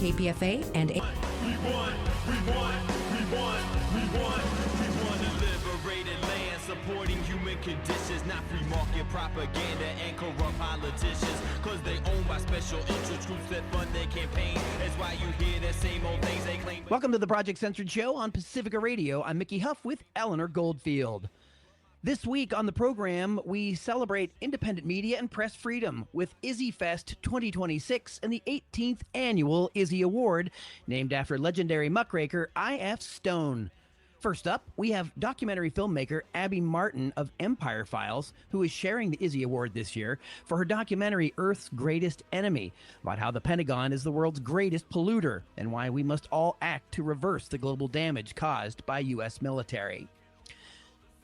KPFA and We want a liberated land, supporting human conditions, not free market propaganda and corrupt politicians, cause they owned by special interest groups that fund their campaign. That's why you hear the same old things they claim. Welcome to the Project Censored show on Pacifica Radio. I'm Mickey Huff with Eleanor Goldfield. This week on the program, we celebrate independent media and press freedom with Izzy Fest 2026 and the 18th annual Izzy Award, named after legendary muckraker I.F. Stone. First up, we have documentary filmmaker Abby Martin of Empire Files, who is sharing the Izzy Award this year for her documentary Earth's Greatest Enemy, about how the Pentagon is the world's greatest polluter and why we must all act to reverse the global damage caused by U.S. military.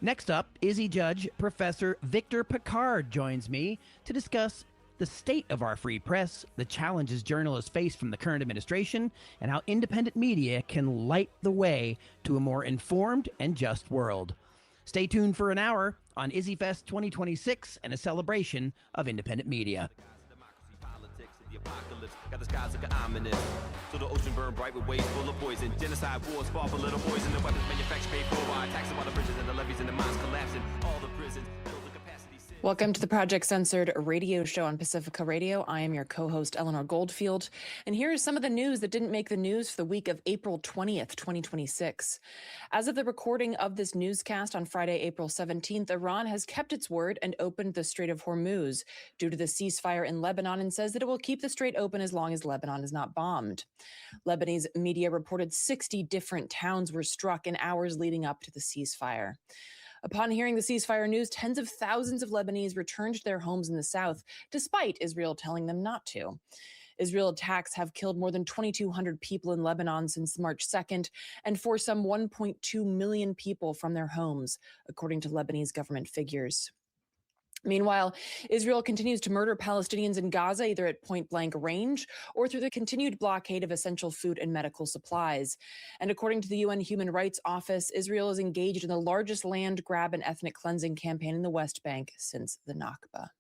Next up, Izzy Judge Professor Victor Pickard joins me to discuss the state of our free press, the challenges journalists face from the current administration, and how independent media can light the way to a more informed and just world. Stay tuned for an hour on Izzy Fest 2026 and a celebration of independent media. The apocalypse got the skies looking ominous. So the ocean burned bright with waves full of poison. Genocide wars fought for little boys, and the weapons manufactured paid for by taxing all the bridges and the levees and the mines collapsing. All the prisons built the capacity. Welcome to the Project Censored radio show on Pacifica Radio. I am your co-host, Eleanor Goldfield. And here is some of the news that didn't make the news for the week of April 20th, 2026. As of the recording of this newscast on Friday, April 17th, Iran has kept its word and opened the Strait of Hormuz due to the ceasefire in Lebanon and says that it will keep the strait open as long as Lebanon is not bombed. Lebanese media reported 60 different towns were struck in hours leading up to the ceasefire. Upon hearing the ceasefire news, tens of thousands of Lebanese returned to their homes in the south, despite Israel telling them not to. Israel attacks have killed more than 2,200 people in Lebanon since March 2nd and forced some 1.2 million people from their homes, according to Lebanese government figures. Meanwhile, Israel continues to murder Palestinians in Gaza, either at point-blank range or through the continued blockade of essential food and medical supplies. And according to the UN Human Rights Office, Israel is engaged in the largest land grab and ethnic cleansing campaign in the West Bank since the Nakba.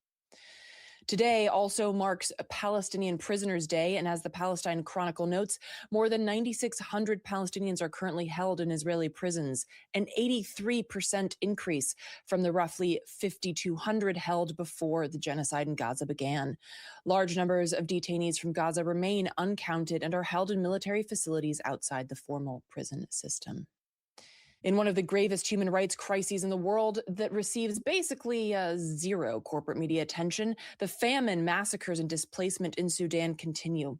Today also marks a Palestinian Prisoners' Day, and as the Palestine Chronicle notes, more than 9,600 Palestinians are currently held in Israeli prisons, an 83% increase from the roughly 5,200 held before the genocide in Gaza began. Large numbers of detainees from Gaza remain uncounted and are held in military facilities outside the formal prison system. In one of the gravest human rights crises in the world that receives basically zero corporate media attention, the famine, massacres, and displacement in Sudan continue.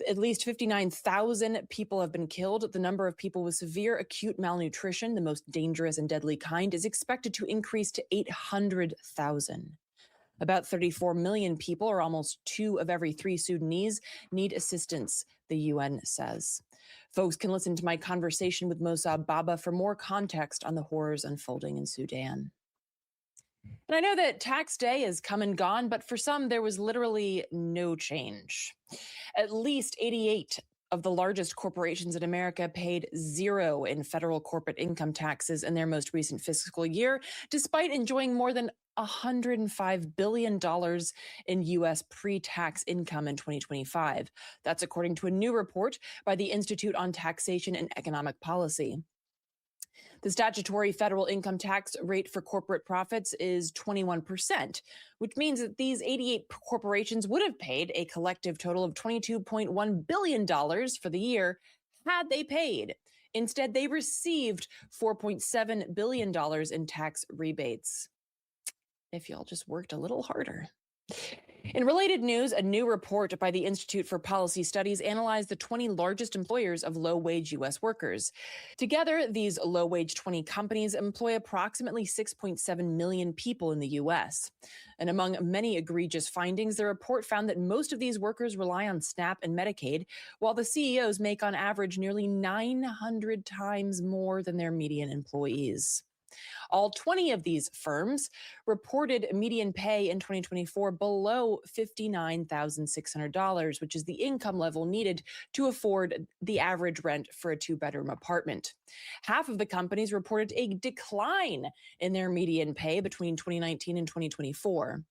At least 59,000 people have been killed. The number of people with severe acute malnutrition, the most dangerous and deadly kind, is expected to increase to 800,000. About 34 million people, or almost 2 of every 3 Sudanese, need assistance, the UN says. Folks can listen to my conversation with Mossab Baba for more context on the horrors unfolding in Sudan. And I know that tax day has come and gone, but for some, there was literally no change. At least 88 of the largest corporations in America paid zero in federal corporate income taxes in their most recent fiscal year, despite enjoying more than $105 billion in U.S. pre-tax income in 2025. That's according to a new report by the Institute on Taxation and Economic Policy. The statutory federal income tax rate for corporate profits is 21%, which means that these 88 corporations would have paid a collective total of $22.1 billion for the year had they paid. Instead, they received $4.7 billion in tax rebates. If y'all just worked a little harder. In related news, a new report by the Institute for Policy Studies analyzed the 20 largest employers of low-wage U.S. workers. Together, these low-wage 20 companies employ approximately 6.7 million people in the U.S. And among many egregious findings, the report found that most of these workers rely on SNAP and Medicaid, while the CEOs make on average nearly 900 times more than their median employees. All 20 of these firms reported median pay in 2024 below $59,600, which is the income level needed to afford the average rent for a 2-bedroom apartment. Half of the companies reported a decline in their median pay between 2019 and 2024.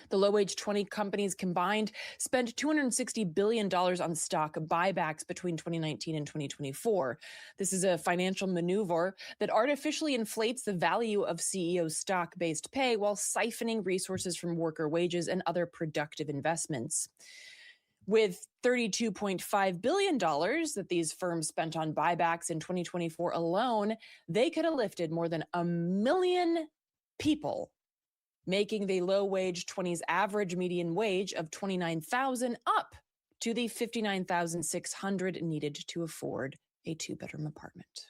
The low-wage 20 companies combined spent $260 billion on stock buybacks between 2019 and 2024. This is a financial maneuver that artificially inflates the value of CEO stock-based pay while siphoning resources from worker wages and other productive investments. With $32.5 billion that these firms spent on buybacks in 2024 alone, they could have lifted more than 1 million people, making the low-wage 20s average median wage of $29,000 up to the $59,600 needed to afford a two-bedroom apartment.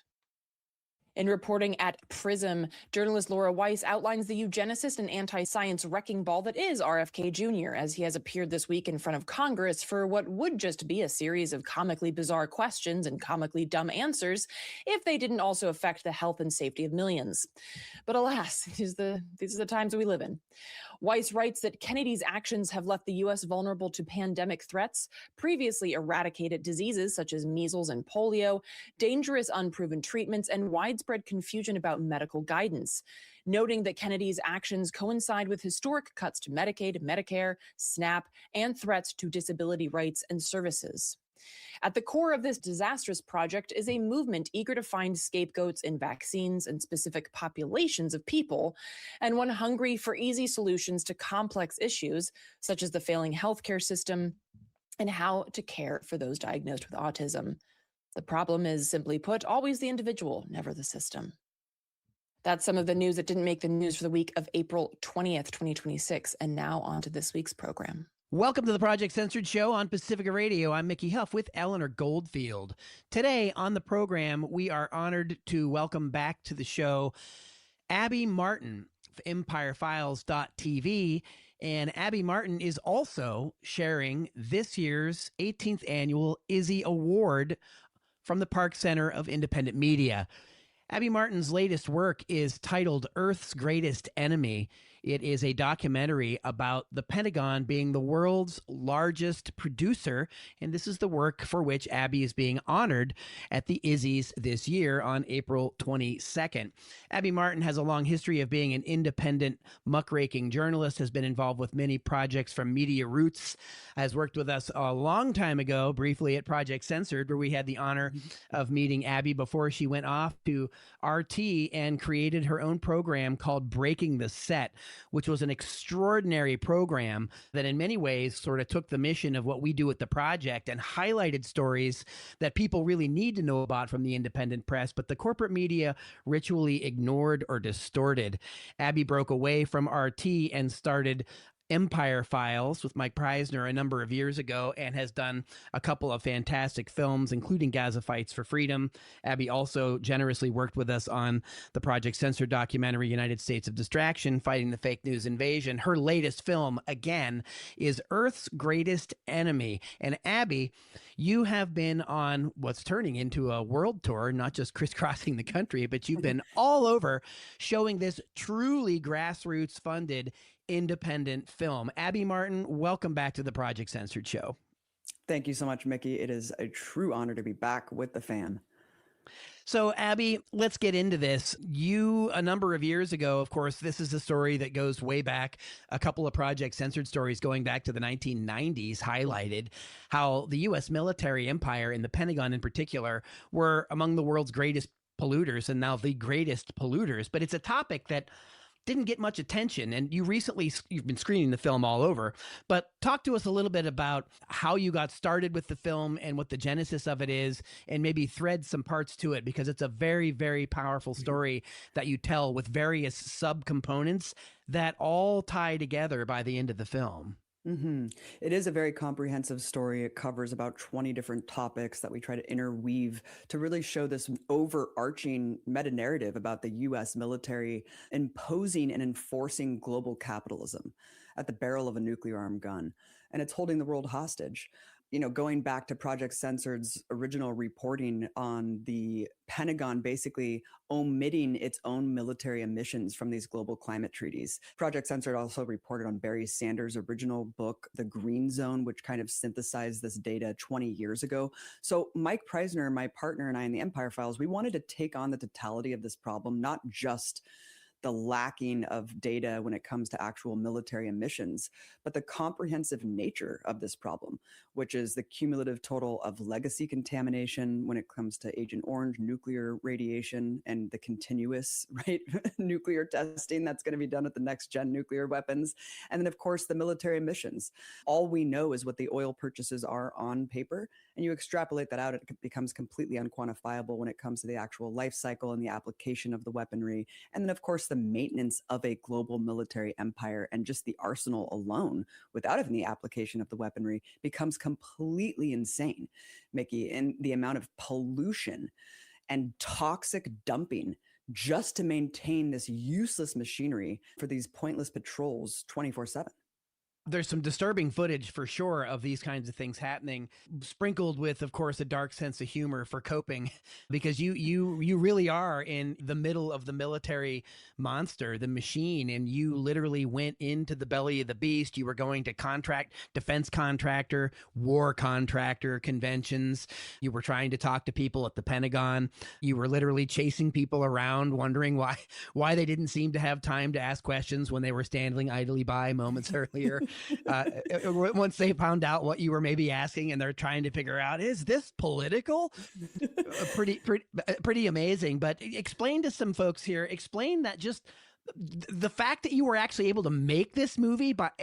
In reporting at Prism, journalist Laura Weiss outlines the eugenicist and anti-science wrecking ball that is RFK Jr., as he has appeared this week in front of Congress for what would just be a series of comically bizarre questions and comically dumb answers if they didn't also affect the health and safety of millions. But alas, these are the times we live in. Weiss writes that Kennedy's actions have left the U.S. vulnerable to pandemic threats, previously eradicated diseases such as measles and polio, dangerous unproven treatments, and widespread confusion about medical guidance, noting that Kennedy's actions coincide with historic cuts to Medicaid, Medicare, SNAP, and threats to disability rights and services. At the core of this disastrous project is a movement eager to find scapegoats in vaccines and specific populations of people, and one hungry for easy solutions to complex issues such as the failing healthcare system and how to care for those diagnosed with autism. The problem is, simply put, always the individual, never the system. That's some of the news that didn't make the news for the week of April 20th, 2026. And now on to this week's program. Welcome to the Project Censored show on Pacifica Radio. I'm Mickey Huff with Eleanor Goldfield. Today on the program, we are honored to welcome back to the show Abby Martin of EmpireFiles.tv. And Abby Martin is also sharing this year's 18th annual Izzy Award from the Park Center of Independent Media. Abby Martin's latest work is titled Earth's Greatest Enemy. It is a documentary about the Pentagon being the world's largest producer, and this is the work for which Abby is being honored at the Izzy's this year on April 22nd. Abby Martin has a long history of being an independent muckraking journalist, has been involved with many projects from Media Roots, has worked with us a long time ago, briefly at Project Censored, where we had the honor of meeting Abby before she went off to RT and created her own program called Breaking the Set, which was an extraordinary program that in many ways sort of took the mission of what we do at the project and highlighted stories that people really need to know about from the independent press, but the corporate media ritually ignored or distorted. Abby broke away from RT and started Empire Files with Mike Preisner a number of years ago and has done a couple of fantastic films, including Gaza Fights for Freedom. Abby also generously worked with us on the Project Censored documentary, United States of Distraction, Fighting the Fake News Invasion. Her latest film, again, is Earth's Greatest Enemy. And Abby, you have been on what's turning into a world tour, not just crisscrossing the country, but you've been all over showing this truly grassroots funded independent film. Abby Martin, welcome back to the Project Censored show. Thank you so much, Mickey. It is a true honor to be back with the fan. So, Abby, let's get into this. You, a number of years ago, of course, this is a story that goes way back. A couple of Project Censored stories going back to the 1990s highlighted how the U.S. military empire and the Pentagon in particular were among the world's greatest polluters and now the greatest polluters. But it's a topic that didn't get much attention, and you've been screening the film all over, but talk to us a little bit about how you got started with the film and what the genesis of it is, and maybe thread some parts to it, because it's a very, very powerful story that you tell with various subcomponents that all tie together by the end of the film. It is a very comprehensive story. It covers about 20 different topics that we try to interweave to really show this overarching meta-narrative about the U.S. military imposing and enforcing global capitalism at the barrel of a nuclear armed gun. And it's holding the world hostage. You know, going back to Project Censored's original reporting on the Pentagon basically omitting its own military emissions from these global climate treaties. Project Censored also reported on Barry Sanders' original book, The Green Zone, which kind of synthesized this data 20 years ago. So Mike Preisner, my partner, and I in the Empire Files, we wanted to take on the totality of this problem, not just the lacking of data when it comes to actual military emissions, but the comprehensive nature of this problem, which is the cumulative total of legacy contamination when it comes to Agent Orange, nuclear radiation, and the continuous, right, nuclear testing that's going to be done at the next gen nuclear weapons. And then, of course, the military emissions. All we know is what the oil purchases are on paper, and you extrapolate that out, it becomes completely unquantifiable when it comes to the actual life cycle and the application of the weaponry. And then, of course, the maintenance of a global military empire and just the arsenal alone, without even the application of the weaponry, becomes completely insane, Mickey, in the amount of pollution and toxic dumping just to maintain this useless machinery for these pointless patrols 24/7. There's some disturbing footage for sure of these kinds of things happening, sprinkled with, of course, a dark sense of humor for coping, because you really are in the middle of the military monster, the machine, and you literally went into the belly of the beast. You were going to defense contractor, war contractor conventions. You were trying to talk to people at the Pentagon. You were literally chasing people around, wondering why they didn't seem to have time to ask questions when they were standing idly by moments earlier. Once they found out what you were maybe asking, and they're trying to figure out, is this political? Pretty amazing. But explain to some folks here, explain that just the fact that you were actually able to make this movie, but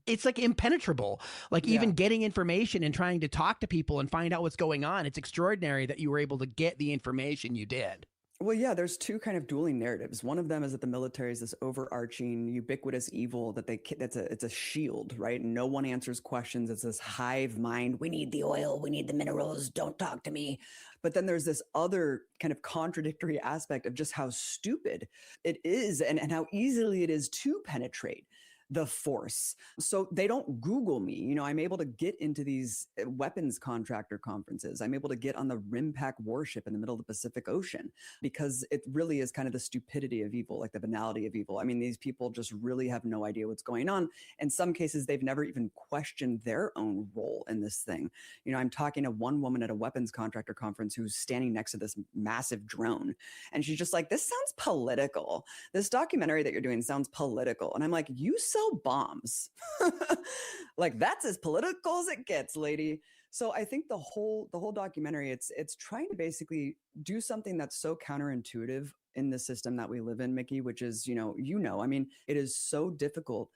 it's like impenetrable. Like even getting information and trying to talk to people and find out what's going on. It's extraordinary that you were able to get the information you did. Well, yeah, there's two kind of dueling narratives. One of them is that the military is this overarching, ubiquitous evil it's a shield, right? No one answers questions. It's this hive mind. We need the oil. We need the minerals. Don't talk to me. But then there's this other kind of contradictory aspect of just how stupid it is and how easily it is to penetrate the force. So they don't Google me. You know, I'm able to get into these weapons contractor conferences. I'm able to get on the RIMPAC warship in the middle of the Pacific Ocean because it really is kind of the stupidity of evil, like the banality of evil. I mean, these people just really have no idea what's going on. In some cases, they've never even questioned their own role in this thing. You know, I'm talking to one woman at a weapons contractor conference who's standing next to this massive drone. And she's just like, this sounds political. This documentary that you're doing sounds political. And I'm like, you sell bombs. Like that's as political as it gets, lady. So I think the whole documentary, it's trying to basically do something that's so counterintuitive in the system that we live in, Mickey, which is, I mean, it is so difficult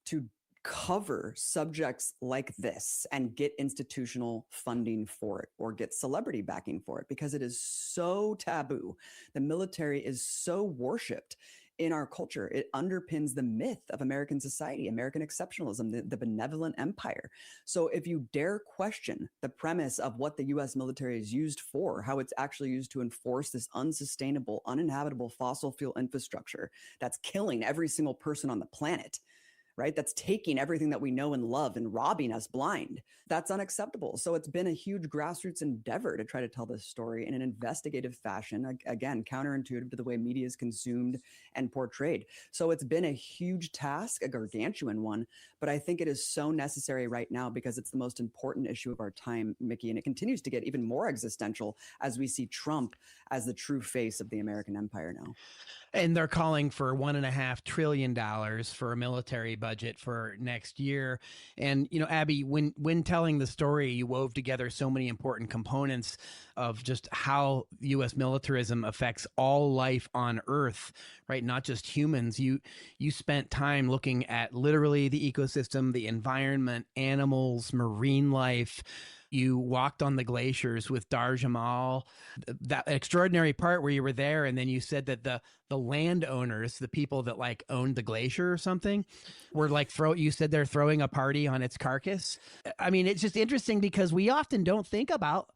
to cover subjects like this and get institutional funding for it or get celebrity backing for it because it is so taboo. The military is so worshipped in our culture. It underpins the myth of American society, American exceptionalism, the benevolent empire. So if you dare question the premise of what the US military is used for, how it's actually used to enforce this unsustainable, uninhabitable fossil fuel infrastructure that's killing every single person on the planet, right? That's taking everything that we know and love and robbing us blind. That's unacceptable. So it's been a huge grassroots endeavor to try to tell this story in an investigative fashion, again, counterintuitive to the way media is consumed and portrayed. So it's been a huge task, a gargantuan one, but I think it is so necessary right now because it's the most important issue of our time, Mickey, and it continues to get even more existential as we see Trump as the true face of the American empire now. And they're calling for $1.5 trillion for a military budget for next year. And, Abby, when telling the story, you wove together so many important components of just how U.S. militarism affects all life on Earth, right? Not just humans. You spent time looking at literally the ecosystem, the environment, animals, marine life. You walked on the glaciers with Dar Jamal, that extraordinary part where you were there. And then you said that the landowners, the people that like owned the glacier or something, were like you said they're throwing a party on its carcass. I mean, it's just interesting because we often don't think about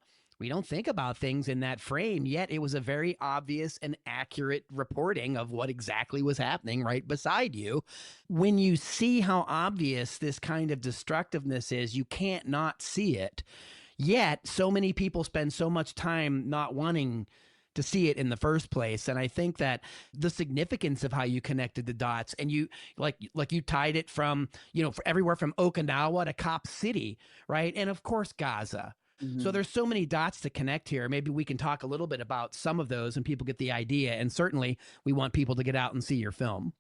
things in that frame, yet it was a very obvious and accurate reporting of what exactly was happening right beside you. When you see how obvious this kind of destructiveness is, you can't not see it. Yet so many people spend so much time not wanting to see it in the first place. And I think that the significance of how you connected the dots and you you tied it from, everywhere from Okinawa to Cop City, right? And of course, Gaza. So Mhm. there's so many dots to connect here. Maybe we can talk a little bit about some of those and people get the idea. And certainly we want people to get out and see your film.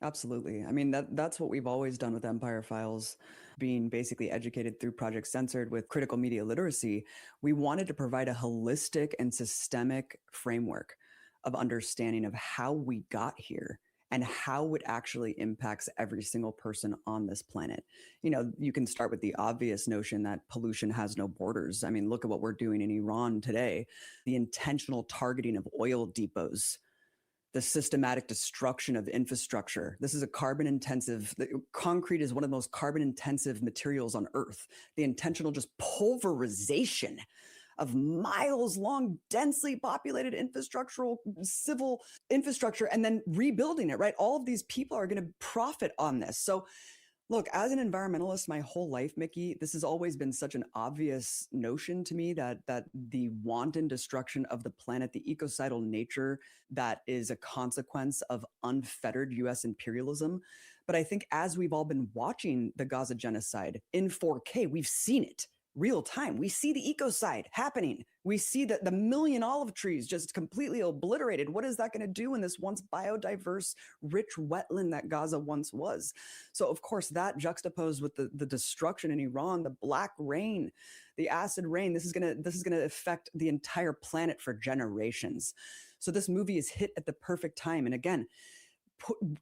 Absolutely. I mean, that's what we've always done with Empire Files, being basically educated through Project Censored with critical media literacy. We wanted to provide a holistic and systemic framework of understanding of how we got here and how it actually impacts every single person on this planet. You know, you can start with the obvious notion that pollution has no borders. I mean, look at what we're doing in Iran today, the intentional targeting of oil depots, the systematic destruction of infrastructure. This is a carbon intensive, concrete is one of the most carbon intensive materials on earth. The intentional just pulverization of miles long, densely populated infrastructural, civil infrastructure, and then rebuilding it, right? All of these people are going to profit on this. So look, as an environmentalist my whole life, Mickey, this has always been such an obvious notion to me that the wanton destruction of the planet, the ecocidal nature that is a consequence of unfettered US imperialism. But I think as we've all been watching the Gaza genocide in 4K, we've seen it real time. We see the ecocide happening. We see the million olive trees just completely obliterated. What is that going to do in this once biodiverse, rich wetland that Gaza once was? So, of course, that juxtaposed with the destruction in Iran, the black rain, the acid rain, this is gonna affect the entire planet for generations. So this movie is hit at the perfect time. And again,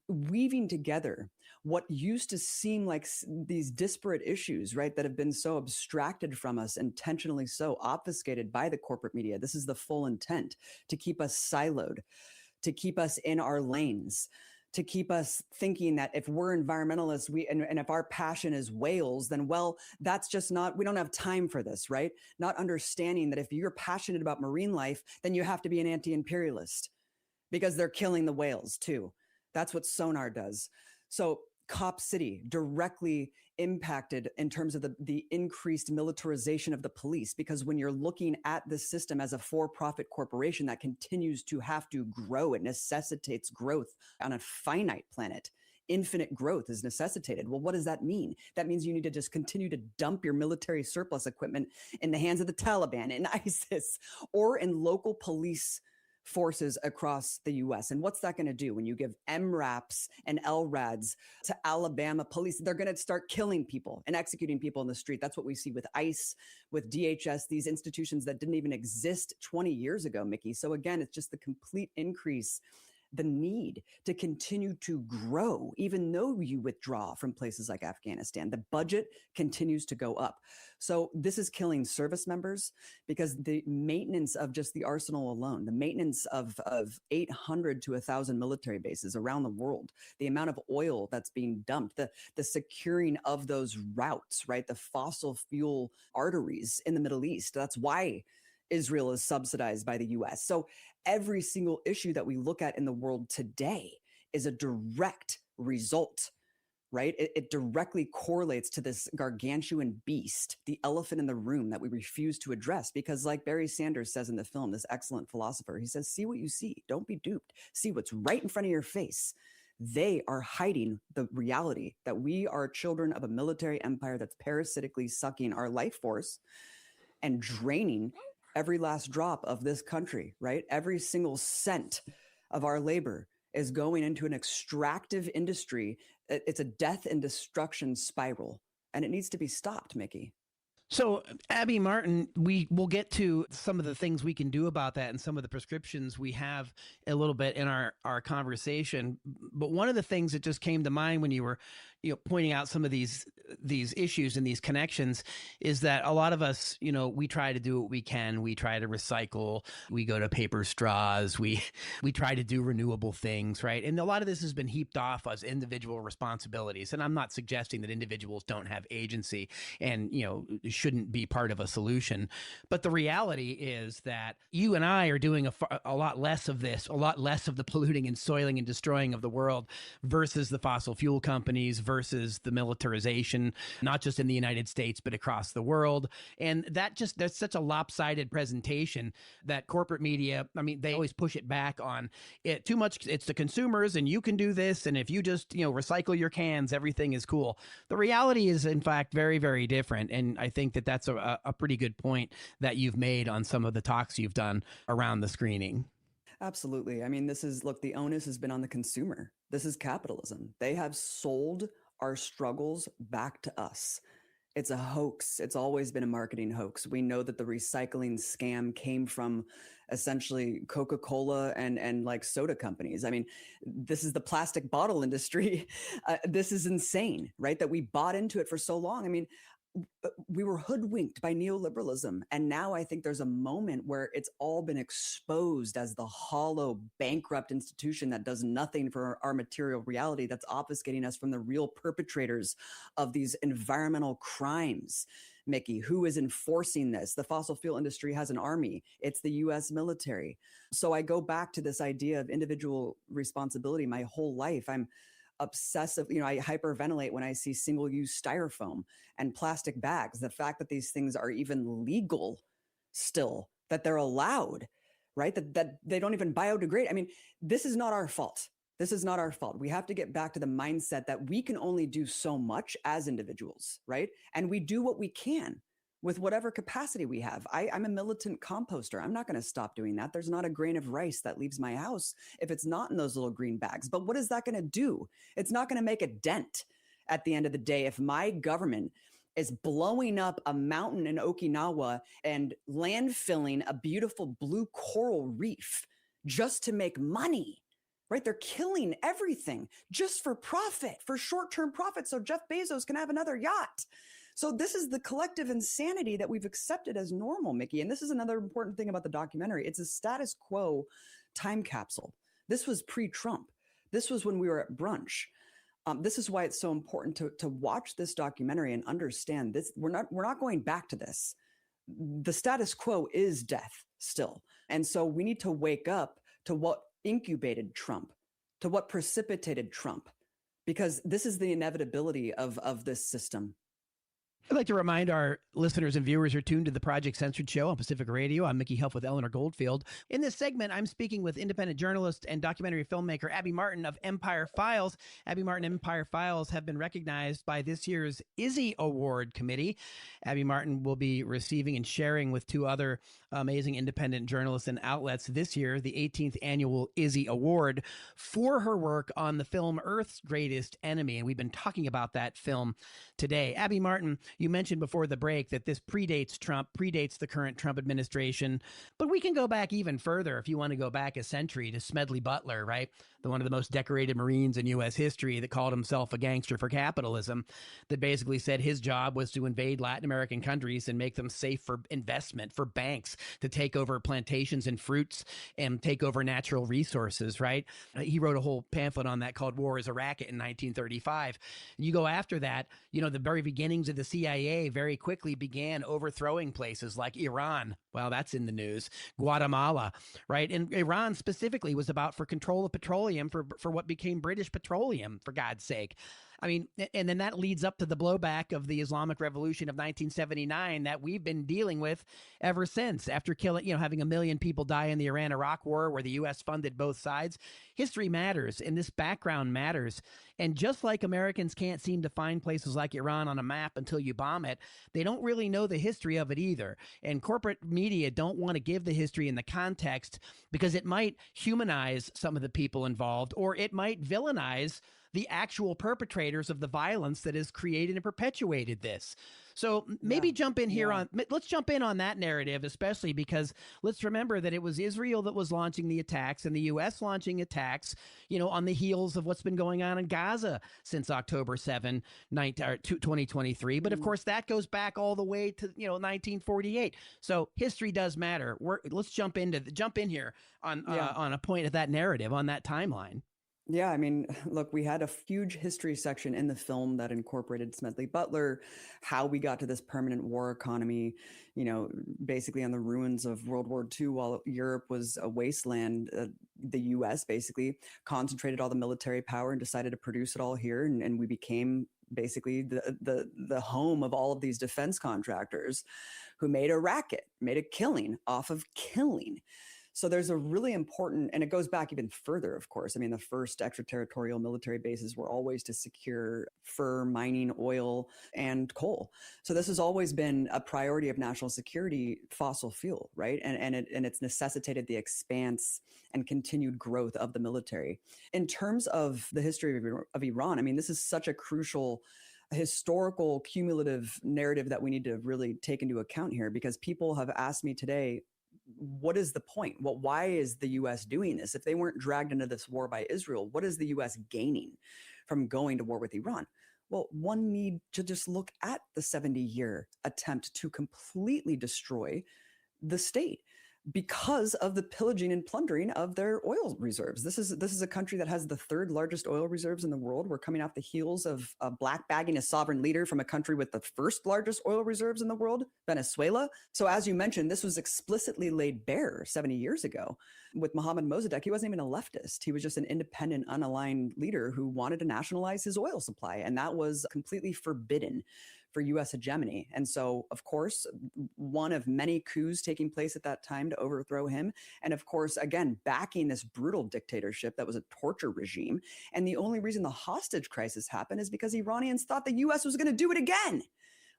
weaving together what used to seem like these disparate issues, right, that have been so abstracted from us, intentionally so obfuscated by the corporate media. This is the full intent, to keep us siloed, to keep us in our lanes, to keep us thinking that if we're environmentalists, and if our passion is whales, then, well, that's just not, we don't have time for this, right? Not understanding that if you're passionate about marine life, then you have to be an anti-imperialist because they're killing the whales too. That's what sonar does. So Cop City directly impacted in terms of the increased militarization of the police, because when you're looking at the system as a for-profit corporation that continues to have to grow, it necessitates growth on a finite planet. Infinite growth is necessitated. Well, what does that mean? That means you need to just continue to dump your military surplus equipment in the hands of the Taliban, in ISIS, or in local police forces across the US. And what's that going to do when you give MRAPs and LRADs to Alabama police? They're going to start killing people and executing people in the street. That's what we see with ICE, with DHS, these institutions that didn't even exist 20 years ago, Mickey. So again, it's just the complete increase, the need to continue to grow, even though you withdraw from places like Afghanistan. The budget continues to go up. So this is killing service members, because the maintenance of just the arsenal alone, the maintenance of 800 to 1,000 military bases around the world, the amount of oil that's being dumped, the securing of those routes, right? The fossil fuel arteries in the Middle East. That's why Israel is subsidized by the US. So every single issue that we look at in the world today is a direct result, right? It directly correlates to this gargantuan beast, the elephant in the room that we refuse to address. Because like Barry Sanders says in the film, this excellent philosopher, he says, see what you see, don't be duped. See what's right in front of your face. They are hiding the reality that we are children of a military empire that's parasitically sucking our life force and draining every last drop of this country, right? Every single cent of our labor is going into an extractive industry. It's a death and destruction spiral, and it needs to be stopped, Mickey. So, Abby Martin, we will get to some of the things we can do about that and some of the prescriptions we have a little bit in our conversation. But one of the things that just came to mind when you were pointing out some of these issues and these connections is that a lot of us, we try to do what we can. We try to recycle. We go to paper straws. We try to do renewable things, right? And a lot of this has been heaped off as individual responsibilities. And I'm not suggesting that individuals don't have agency and, shouldn't be part of a solution. But the reality is that you and I are doing a lot less of this, a lot less of the polluting and soiling and destroying of the world versus the fossil fuel companies, versus the militarization revolution, not just in the United States, but across the world. And that's such a lopsided presentation that corporate media, I mean, they always push it back on it too much. It's the consumers and you can do this. And if you just, recycle your cans, everything is cool. The reality is, in fact, very, very different. And I think that that's a pretty good point that you've made on some of the talks you've done around the screening. Absolutely. I mean, look, the onus has been on the consumer. This is capitalism. They have sold our struggles back to us. It's a hoax. It's always been a marketing hoax. We know that the recycling scam came from essentially Coca-Cola and like soda companies. I mean, this is the plastic bottle industry. This is insane, right? That we bought into it for so long. I mean, we were hoodwinked by neoliberalism. And now I think there's a moment where it's all been exposed as the hollow, bankrupt institution that does nothing for our material reality, that's obfuscating us from the real perpetrators of these environmental crimes. Mickey, who is enforcing this? The fossil fuel industry has an army. It's the US military. So I go back to this idea of individual responsibility my whole life. I'm obsessive, I hyperventilate when I see single-use styrofoam and plastic bags. The fact that these things are even legal still, that they're allowed, right? That they don't even biodegrade. I mean, this is not our fault. This is not our fault. We have to get back to the mindset that we can only do so much as individuals, right? And we do what we can with whatever capacity we have. I'm a militant composter. I'm not going to stop doing that. There's not a grain of rice that leaves my house if it's not in those little green bags. But what is that going to do? It's not going to make a dent at the end of the day. If my government is blowing up a mountain in Okinawa and landfilling a beautiful blue coral reef just to make money, right? They're killing everything just for profit, for short-term profit, so Jeff Bezos can have another yacht. So this is the collective insanity that we've accepted as normal, Mickey. And this is another important thing about the documentary. It's a status quo time capsule. This was pre-Trump. This was when we were at brunch. This is why it's so important to watch this documentary and understand this. We're not going back to this. The status quo is death still. And so we need to wake up to what incubated Trump, to what precipitated Trump, because this is the inevitability of this system. I'd like to remind our listeners and viewers you're tuned to the Project Censored show on Pacific Radio. I'm Mickey Huff with Eleanor Goldfield. In this segment, I'm speaking with independent journalist and documentary filmmaker Abby Martin of Empire Files. Abby Martin and Empire Files have been recognized by this year's Izzy Award committee. Abby Martin will be receiving and sharing with two other amazing independent journalists and outlets this year the 18th annual Izzy Award for her work on the film Earth's Greatest Enemy. And we've been talking about that film today. Abby Martin, you mentioned before the break that this predates Trump, predates the current Trump administration, but we can go back even further if you want to go back a century to Smedley Butler, right? One of the most decorated Marines in U.S. history that called himself a gangster for capitalism, that basically said his job was to invade Latin American countries and make them safe for investment, for banks to take over plantations and fruits and take over natural resources, right? He wrote a whole pamphlet on that called War is a Racket in 1935. You go after that, the very beginnings of the CIA very quickly began overthrowing places like Iran. Well, that's in the news. Guatemala, right? And Iran specifically was about for control of petroleum for what became British Petroleum, for God's sake. I mean, and then that leads up to the blowback of the Islamic Revolution of 1979 that we've been dealing with ever since, after having 1 million people die in the Iran-Iraq war where the U.S. funded both sides. History matters, and this background matters. And just like Americans can't seem to find places like Iran on a map until you bomb it, they don't really know the history of it either. And corporate media don't want to give the history in the context because it might humanize some of the people involved, or it might villainize the actual perpetrators of the violence that has created and perpetuated this. So maybe jump in here let's jump in on that narrative, especially because let's remember that it was Israel that was launching the attacks and the U.S. launching attacks, on the heels of what's been going on in Gaza since October 7, 2023. But of course, that goes back all the way to, 1948. So history does matter. Let's jump in here on a point of that narrative, on that timeline. Yeah, I mean, look, we had a huge history section in the film that incorporated Smedley Butler, how we got to this permanent war economy, basically on the ruins of World War II while Europe was a wasteland. The U.S. basically concentrated all the military power and decided to produce it all here. And we became basically the home of all of these defense contractors who made a racket, made a killing off of killing. So there's a really important, and it goes back even further, of course. I mean, the first extraterritorial military bases were always to secure fur, mining, oil, and coal. So this has always been a priority of national security, fossil fuel, right? And it's necessitated the expanse and continued growth of the military. In terms of the history of Iran, I mean, this is such a crucial historical cumulative narrative that we need to really take into account here, because people have asked me today, what is the point? Well, why is the US doing this? If they weren't dragged into this war by Israel, what is the US gaining from going to war with Iran? Well, one need to just look at the 70-year attempt to completely destroy the state because of the pillaging and plundering of their oil reserves. This is a country that has the third largest oil reserves in the world. We're coming off the heels of black bagging a sovereign leader from a country with the first largest oil reserves in the world, Venezuela. So as you mentioned, this was explicitly laid bare 70 years ago. With Mohammad Mossadegh, he wasn't even a leftist. He was just an independent, unaligned leader who wanted to nationalize his oil supply. And that was completely forbidden for US hegemony. And so, of course, one of many coups taking place at that time to overthrow him. And of course, again, backing this brutal dictatorship that was a torture regime. And the only reason the hostage crisis happened is because Iranians thought the US was going to do it again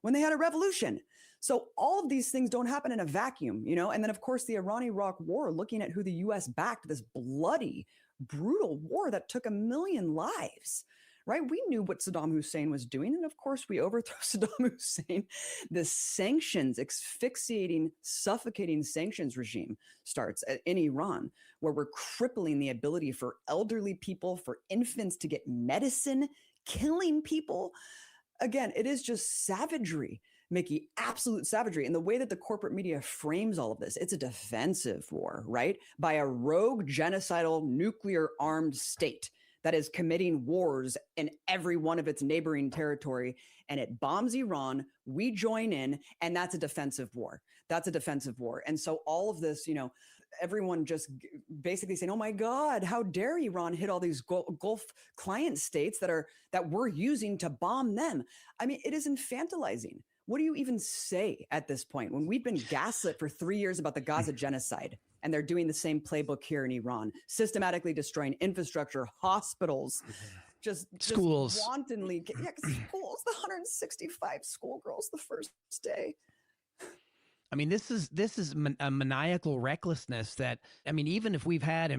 when they had a revolution. So all of these things don't happen in a vacuum, you know? And then, of course, the Iran-Iraq war, looking at who the US backed, this bloody, brutal war that took 1 million lives. Right? We knew what Saddam Hussein was doing. And of course, we overthrow Saddam Hussein. The sanctions, asphyxiating, suffocating sanctions regime starts in Iran, where we're crippling the ability for elderly people, for infants to get medicine, killing people. Again, it is just savagery, Mickey, absolute savagery. And the way that the corporate media frames all of this, it's a defensive war, right? By a rogue, genocidal, nuclear armed state that is committing wars in every one of its neighboring territory, and it bombs Iran, we join in, and that's a defensive war. That's a defensive war. And so all of this, you know, everyone just basically saying, oh my God, how dare Iran hit all these Gulf client states that we're using to bomb them? I mean, it is infantilizing. What do you even say at this point when we've been gaslit for 3 years about the Gaza genocide, and they're doing the same playbook here in Iran, systematically destroying infrastructure, hospitals, just schools, wantonly, schools, the 165 schoolgirls the first day. I mean, this is a maniacal recklessness that, I mean, even if we've had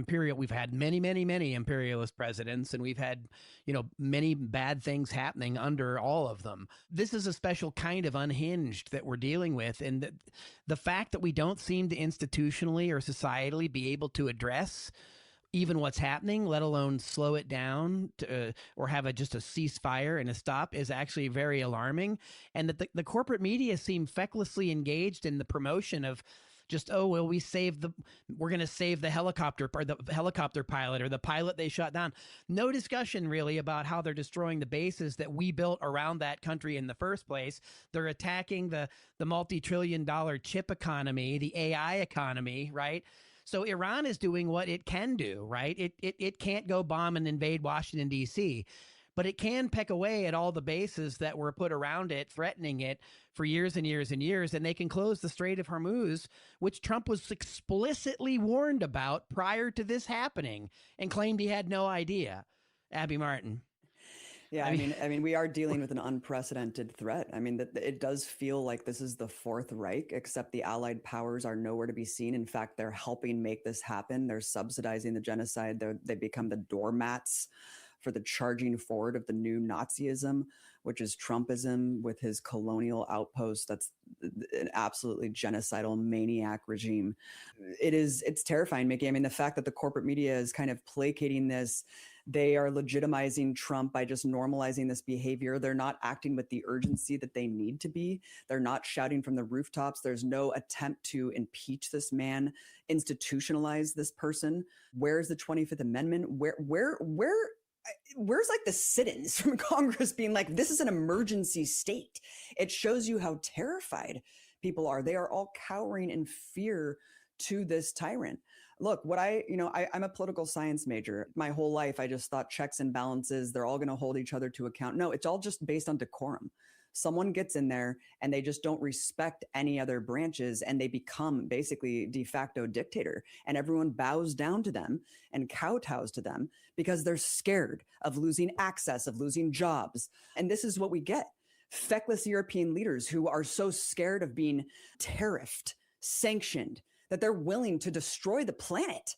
many, many, many imperialist presidents, and we've had, you know, many bad things happening under all of them. This is a special kind of unhinged that we're dealing with. And the fact that we don't seem to institutionally or societally be able to address even what's happening, let alone slow it down or have just a ceasefire and a stop, is actually very alarming. And that the corporate media seem fecklessly engaged in the promotion of just, oh, well, we're going to save the helicopter, or the helicopter pilot, or the pilot they shot down. No discussion really about how they're destroying the bases that we built around that country in the first place. They're attacking the multi-trillion-dollar chip economy, the AI economy, right? So Iran is doing what it can do, right? It can't go bomb and invade Washington, D.C., but it can peck away at all the bases that were put around it, threatening it for years and years and years. And they can close the Strait of Hormuz, which Trump was explicitly warned about prior to this happening, and claimed he had no idea. Abby Martin. Yeah, I mean, we are dealing with an unprecedented threat. I mean, it does feel like this is the Fourth Reich, except the Allied powers are nowhere to be seen. In fact, they're helping make this happen. They're subsidizing the genocide. They become the doormats for the charging forward of the new Nazism, which is Trumpism with his colonial outpost. That's an absolutely genocidal maniac regime. It's terrifying, Mickey. I mean, the fact that the corporate media is kind of placating this, they are legitimizing Trump by just normalizing this behavior. They're not acting with the urgency that they need to be. They're not shouting from the rooftops. There's no attempt to impeach this man, institutionalize this person. Where's the 25th Amendment? Where's like the sit-ins from Congress being like, this is an emergency state? It shows you how terrified people are. They are all cowering in fear to this tyrant. Look, I'm a political science major. My whole life, I just thought checks and balances, they're all going to hold each other to account. No, it's all just based on decorum. Someone gets in there and they just don't respect any other branches, and they become basically de facto dictator, and everyone bows down to them and kowtows to them because they're scared of losing access, of losing jobs. And this is what we get. Feckless European leaders who are so scared of being tariffed, sanctioned, that they're willing to destroy the planet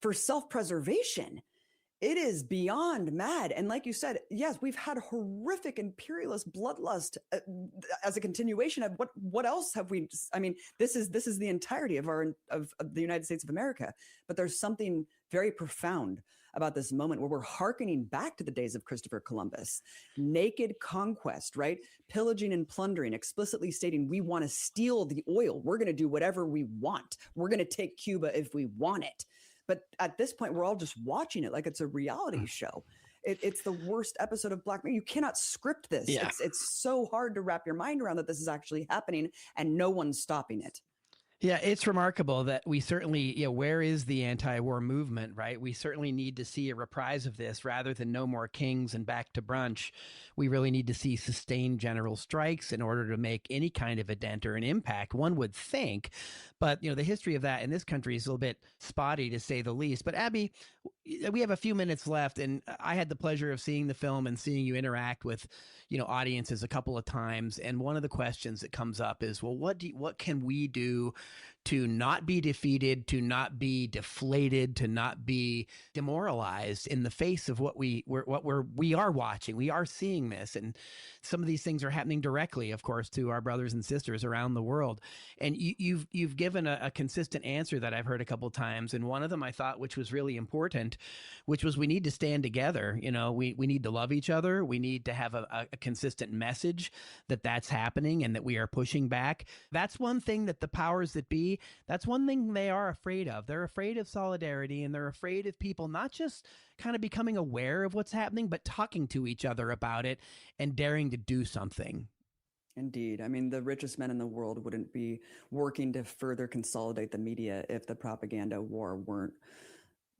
for self-preservation. It is beyond mad. And like you said, yes, we've had horrific imperialist bloodlust as a continuation of what else have we? I mean, this is the entirety of the United States of America. But there's something very profound about this moment where we're hearkening back to the days of Christopher Columbus. Naked conquest, right? Pillaging and plundering, explicitly stating we want to steal the oil. We're going to do whatever we want. We're going to take Cuba if we want it. But at this point, we're all just watching it like it's a reality show. It's the worst episode of Black Mirror. You cannot script this. Yeah. It's so hard to wrap your mind around that this is actually happening and no one's stopping it. Yeah, it's remarkable that we certainly, where is the anti-war movement, right? We certainly need to see a reprise of this rather than no more kings and back to brunch. We really need to see sustained general strikes in order to make any kind of a dent or an impact, one would think. But, the history of that in this country is a little bit spotty, to say the least. But Abby, we have a few minutes left, and I had the pleasure of seeing the film and seeing you interact with, audiences a couple of times. And one of the questions that comes up is, well, what can we do to not be defeated, to not be deflated, to not be demoralized in the face of what we are watching? We are seeing this, and some of these things are happening directly, of course, to our brothers and sisters around the world. And you've given a consistent answer that I've heard a couple of times, and one of them I thought, which was really important, which was we need to stand together. We need to love each other. We need to have a consistent message that that's happening and that we are pushing back. That's one thing that the powers that be, that's one thing they are afraid of. They're afraid of solidarity, and they're afraid of people not just kind of becoming aware of what's happening, but talking to each other about it and daring to do something. Indeed. I mean, the richest men in the world wouldn't be working to further consolidate the media if the propaganda war weren't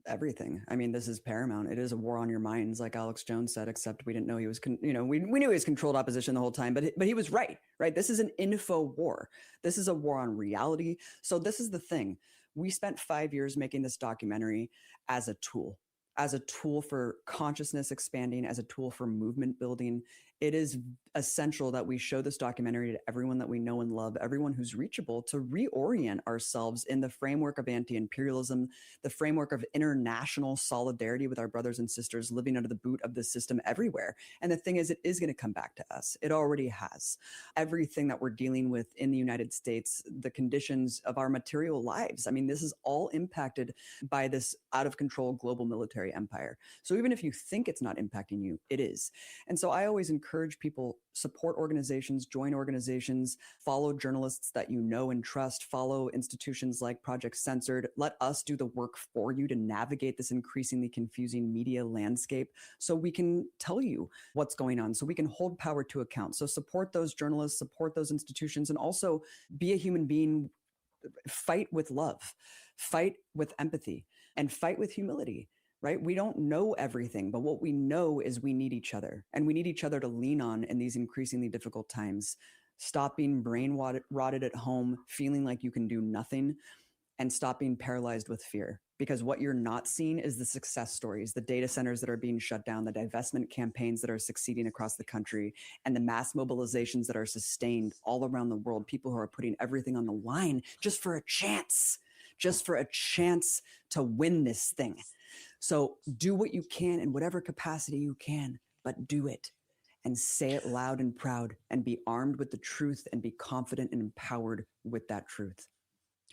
everything. I mean, this is paramount. It is a war on your minds, like Alex Jones said, except we didn't know he was, we knew he was controlled opposition the whole time, but he was right? This is an info war. This is a war on reality. So this is the thing. We spent 5 years making this documentary as a tool for consciousness expanding, as a tool for movement building. It is essential that we show this documentary to everyone that we know and love, everyone who's reachable, to reorient ourselves in the framework of anti-imperialism, the framework of international solidarity with our brothers and sisters living under the boot of the system everywhere. And the thing is, it is going to come back to us. It already has. Everything that we're dealing with in the United States, the conditions of our material lives, I mean, this is all impacted by this out of control global military empire. So even if you think it's not impacting you, it is. And so I always encourage people, support organizations, join organizations, follow journalists that you know and trust, follow institutions like Project Censored. Let us do the work for you to navigate this increasingly confusing media landscape so we can tell you what's going on, so we can hold power to account. So support those journalists, support those institutions, and also be a human being. Fight with love, fight with empathy, and fight with humility. Right? We don't know everything, but what we know is we need each other, and we need each other to lean on in these increasingly difficult times. Stop being brain rotted at home, feeling like you can do nothing, and stop being paralyzed with fear. Because what you're not seeing is the success stories, the data centers that are being shut down, the divestment campaigns that are succeeding across the country, and the mass mobilizations that are sustained all around the world. People who are putting everything on the line just for a chance to win this thing. So do what you can in whatever capacity you can, but do it and say it loud and proud, and be armed with the truth and be confident and empowered with that truth.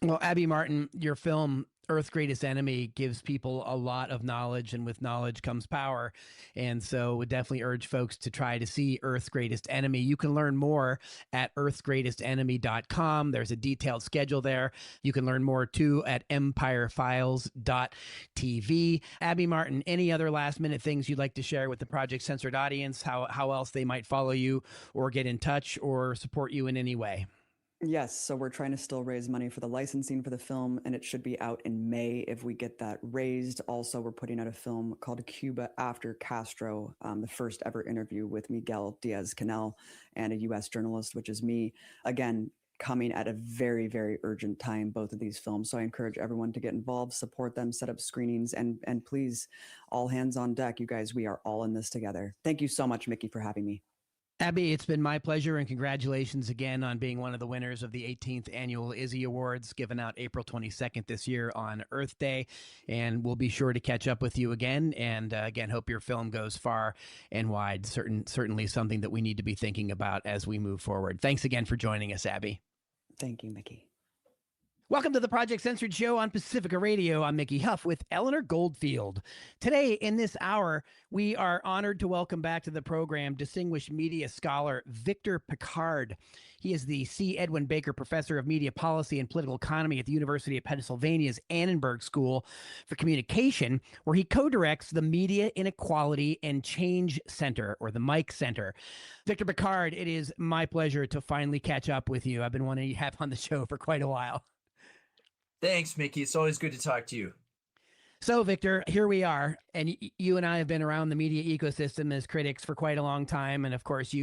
Well, Abby Martin, your film Earth's Greatest Enemy gives people a lot of knowledge, and with knowledge comes power. And so would definitely urge folks to try to see Earth's Greatest Enemy. You can learn more at earthsgreatestenemy.com. There's a detailed schedule there. You can learn more too at empirefiles.tv. Abby Martin, any other last minute things you'd like to share with the Project Censored audience, how else they might follow you or get in touch or support you in any way? Yes, so we're trying to still raise money for the licensing for the film, and it should be out in May if we get that raised. Also, we're putting out a film called Cuba After Castro, the first ever interview with Miguel Diaz-Canel and a U.S. journalist, which is me. Again, coming at a very, very urgent time, both of these films. So I encourage everyone to get involved, support them, set up screenings, and please, all hands on deck. You guys, we are all in this together. Thank you so much, Mickey, for having me. Abby, it's been my pleasure, and congratulations again on being one of the winners of the 18th Annual Izzy Awards, given out April 22nd this year on Earth Day. And we'll be sure to catch up with you again. And again, hope your film goes far and wide. Certainly something that we need to be thinking about as we move forward. Thanks again for joining us, Abby. Thank you, Mickey. Welcome to the Project Censored show on Pacifica Radio. I'm Mickey Huff with Eleanor Goldfield. Today, in this hour, we are honored to welcome back to the program distinguished media scholar Victor Pickard. He is the C. Edwin Baker Professor of Media Policy and Political Economy at the University of Pennsylvania's Annenberg School for Communication, where he co-directs the Media Inequality and Change Center, or the MIC Center. Victor Pickard, it is my pleasure to finally catch up with you. I've been wanting to have on the show for quite a while. Thanks, Mickey. It's always good to talk to you. So, Victor, here we are, and you and I have been around the media ecosystem as critics for quite a long time, and of course,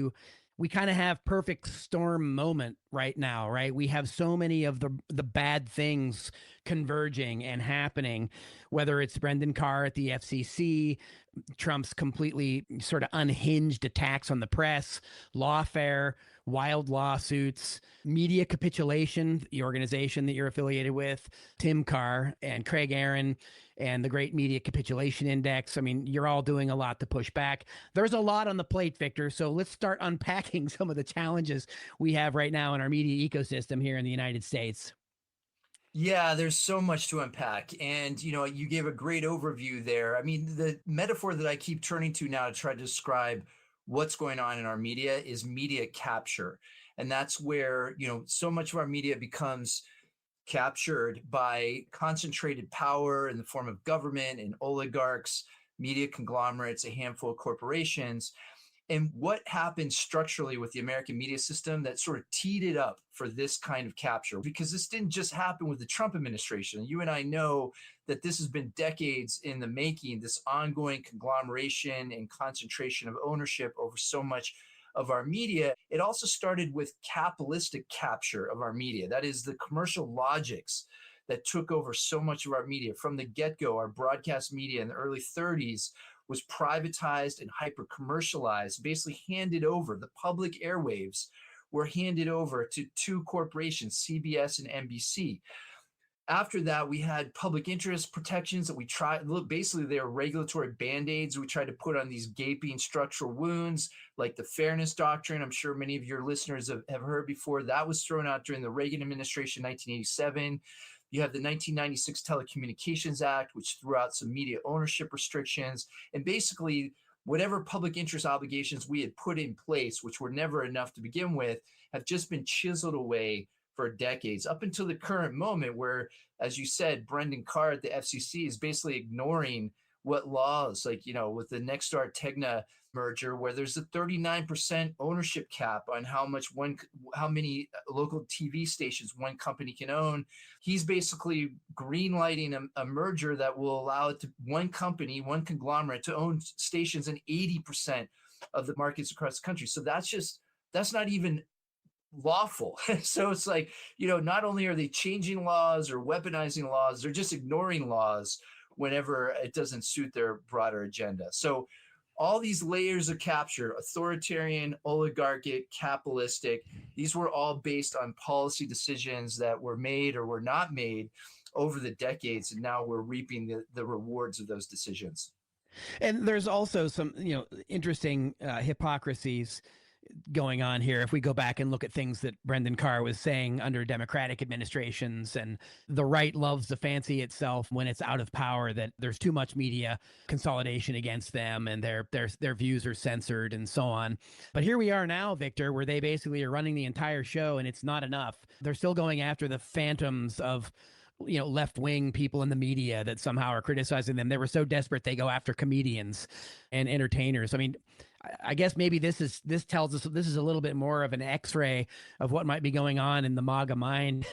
we kind of have perfect storm moment right now, right? We have so many of the bad things converging and happening, whether it's Brendan Carr at the FCC, Trump's completely sort of unhinged attacks on the press, lawfare, wild lawsuits, media capitulation, the organization that you're affiliated with, Tim Carr and Craig Aaron, and the Great Media Capitulation Index. I mean, you're all doing a lot to push back. There's a lot on the plate, Victor. So let's start unpacking some of the challenges we have right now in our media ecosystem here in the United States. Yeah, there's so much to unpack. And, you gave a great overview there. I mean, the metaphor that I keep turning to now to try to describe what's going on in our media is media capture. And that's where, so much of our media becomes captured by concentrated power in the form of government and oligarchs, media conglomerates, a handful of corporations. And what happened structurally with the American media system that sort of teed it up for this kind of capture? Because this didn't just happen with the Trump administration. You and I know that this has been decades in the making, this ongoing conglomeration and concentration of ownership over so much of our media. It also started with capitalistic capture of our media. That is the commercial logics that took over so much of our media. From the get-go, our broadcast media in the early 30s was privatized and hyper-commercialized, basically handed over. The public airwaves were handed over to two corporations, CBS and NBC. After that, we had public interest protections that we tried. Look, basically, they were regulatory band-aids we tried to put on these gaping structural wounds, like the Fairness Doctrine. I'm sure many of your listeners have heard before. That was thrown out during the Reagan administration, 1987. You have the 1996 Telecommunications Act, which threw out some media ownership restrictions. And basically, whatever public interest obligations we had put in place, which were never enough to begin with, have just been chiseled away for decades, up until the current moment where, as you said, Brendan Carr at the FCC is basically ignoring what laws, like, with the Nexstar Tegna merger, where there's a 39% ownership cap on how many local TV stations one company can own. He's basically greenlighting a merger that will allow it to one company, one conglomerate, to own stations in 80% of the markets across the country. So that's not even lawful. So it's like, not only are they changing laws or weaponizing laws, they're just ignoring laws whenever it doesn't suit their broader agenda. So all these layers of capture, authoritarian, oligarchic, capitalistic, these were all based on policy decisions that were made or were not made over the decades. And now we're reaping the rewards of those decisions. And there's also some, interesting hypocrisies going on here. If we go back and look at things that Brendan Carr was saying under Democratic administrations, and the right loves to fancy itself when it's out of power, that there's too much media consolidation against them and their views are censored and so on. But here we are now, Victor, where they basically are running the entire show and it's not enough. They're still going after the phantoms of left-wing people in the media that somehow are criticizing them. They were so desperate they go after comedians and entertainers. I mean, I guess maybe this tells us this is a little bit more of an X-ray of what might be going on in the MAGA mind,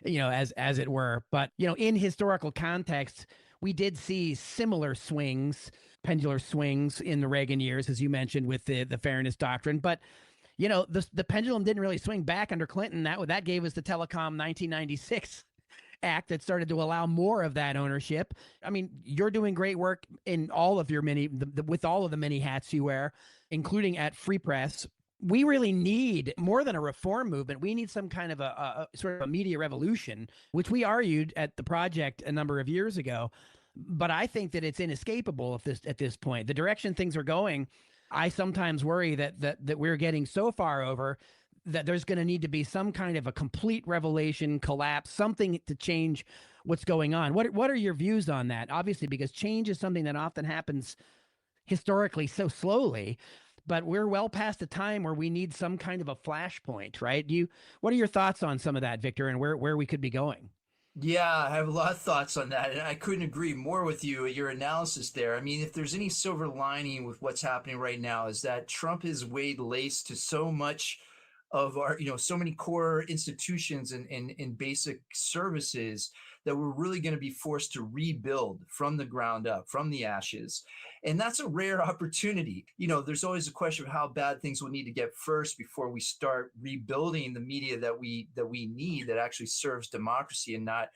as it were. But in historical context, we did see similar swings, pendular swings in the Reagan years, as you mentioned, with the Fairness Doctrine. But the pendulum didn't really swing back under Clinton. That gave us the Telecom 1996 Act that started to allow more of that ownership. I mean, you're doing great work in all of your with all of the many hats you wear, including at Free Press. We really need more than a reform movement. We need some kind of a sort of a media revolution, which we argued at the project a number of years ago. But I think that it's inescapable at this point. The direction things are going, I sometimes worry that we're getting so far over that there's going to need to be some kind of a complete revelation, collapse, something to change what's going on. What are your views on that? Obviously, because change is something that often happens historically so slowly, but we're well past the time where we need some kind of a flashpoint, right? What are your thoughts on some of that, Victor, and where we could be going? Yeah, I have a lot of thoughts on that, and I couldn't agree more with you, your analysis there. I mean, if there's any silver lining with what's happening right now, is that Trump has laid lace to so much of our, so many core institutions and basic services that we're really going to be forced to rebuild from the ground up, from the ashes. And that's a rare opportunity. There's always a question of how bad things will need to get first before we start rebuilding the media that we need, that actually serves democracy and not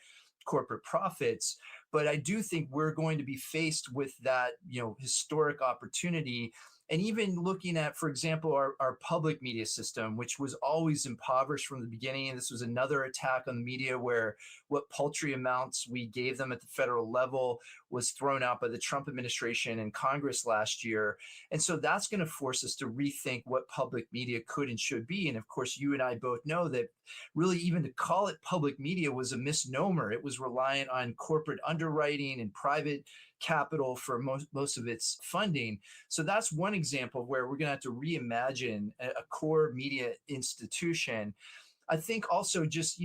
corporate profits. But I do think we're going to be faced with that, historic opportunity. And even looking at, for example, our public media system, which was always impoverished from the beginning. And this was another attack on the media where what paltry amounts we gave them at the federal level was thrown out by the Trump administration and Congress last year. And so that's going to force us to rethink what public media could and should be. And of course, you and I both know that really even to call it public media was a misnomer. It was reliant on corporate underwriting and private capital for most of its funding. So that's one example where we're going to have to reimagine a core media institution. I think also just,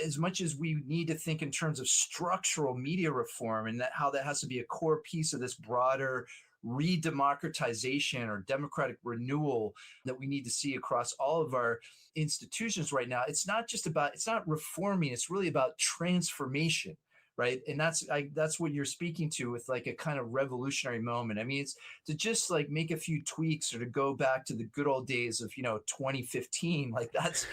as much as we need to think in terms of structural media reform and how that has to be a core piece of this broader re-democratization or democratic renewal that we need to see across all of our institutions right now, it's not reforming, it's really about transformation. Right. And that's what you're speaking to with like a kind of revolutionary moment. I mean, it's to just like make a few tweaks or to go back to the good old days of, 2015. Like that's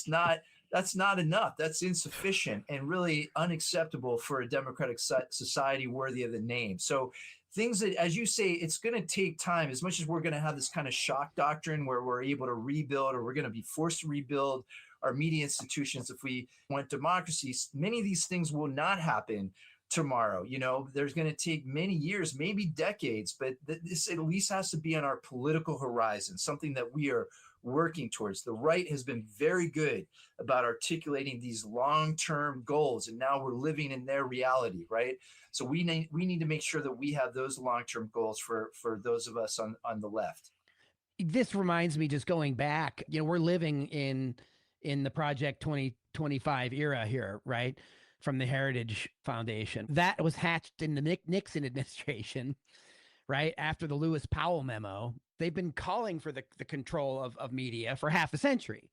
not enough. That's insufficient and really unacceptable for a democratic society worthy of the name. So things that, as you say, it's going to take time. As much as we're going to have this kind of shock doctrine where we're able to rebuild, or we're going to be forced to rebuild our media institutions if we want democracy, many of these things will not happen tomorrow. There's going to take many years, maybe decades, but this at least has to be on our political horizon, something that we are working towards. The right has been very good about articulating these long-term goals, and now we're living in their reality, right? So we need to make sure that we have those long-term goals for those of us on the left. This reminds me, just going back, we're living in the Project 2025 era here, right? From the Heritage Foundation. That was hatched in the Nixon administration, right? After the Lewis Powell memo. They've been calling for the control of media for half a century.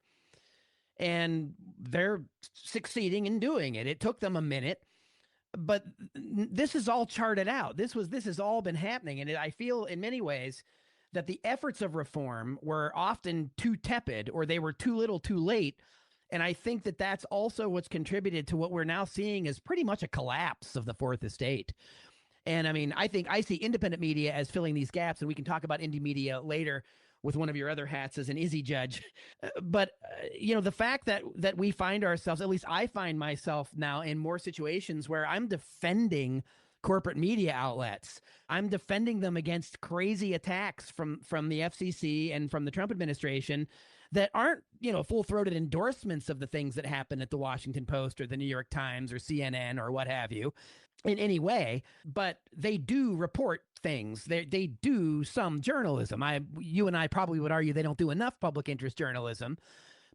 And they're succeeding in doing it. It took them a minute, but this is all charted out. This has all been happening. And I feel in many ways that the efforts of reform were often too tepid, or they were too little too late. And I think that that's also what's contributed to what we're now seeing as pretty much a collapse of the Fourth Estate. And I mean, I think I see independent media as filling these gaps, and we can talk about indie media later with one of your other hats as an Izzy judge. But, the fact that we find ourselves, at least I find myself now in more situations where I'm defending corporate media outlets. I'm defending them against crazy attacks from the FCC and from the Trump administration that aren't, full-throated endorsements of the things that happen at the Washington Post or the New York Times or CNN or what have you in any way, but they do report things. They do some journalism. You and I probably would argue they don't do enough public interest journalism,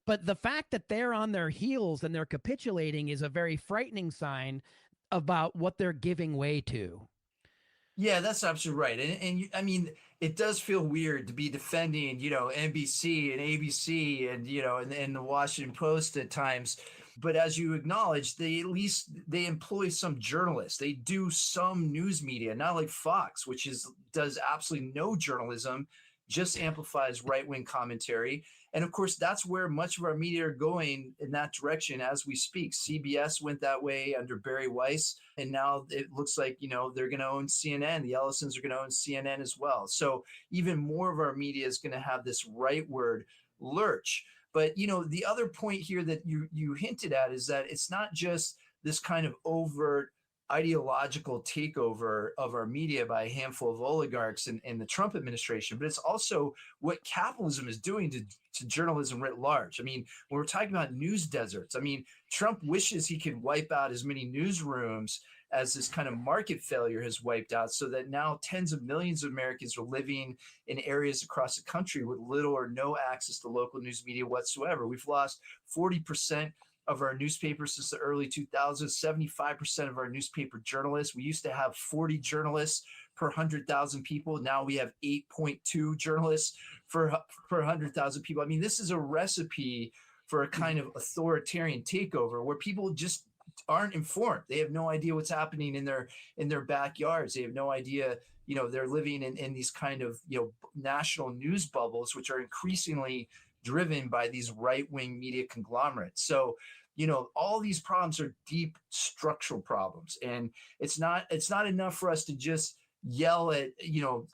But the fact that they're on their heels and they're capitulating is a very frightening sign about what they're giving way to. Yeah, that's absolutely right. I mean, it does feel weird to be defending, NBC and ABC and the Washington Post at times. But as you acknowledge, they employ some journalists. They do some news media, not like Fox, which does absolutely no journalism, just amplifies right-wing commentary. And of course, that's where much of our media are going in that direction as we speak. CBS went that way under Barry Weiss, and now it looks like, they're going to own CNN. The Ellisons are going to own CNN as well. So even more of our media is going to have this rightward lurch. But, the other point here that you hinted at is that it's not just this kind of overt ideological takeover of our media by a handful of oligarchs in the Trump administration, but it's also what capitalism is doing to journalism writ large. I mean, when we're talking about news deserts, I mean, Trump wishes he could wipe out as many newsrooms as this kind of market failure has wiped out, so that now tens of millions of Americans are living in areas across the country with little or no access to local news media whatsoever. We've lost 40% of our newspapers since the early 2000s, 75% of our newspaper journalists. We used to have 40 journalists per 100,000 people. Now we have 8.2 journalists per 100,000 people. I mean, this is a recipe for a kind of authoritarian takeover where people just aren't informed. They have no idea what's happening in their backyards. They have no idea, they're living in these kind of, national news bubbles, which are increasingly driven by these right-wing media conglomerates. So, all these problems are deep structural problems. And it's not enough for us to just yell at,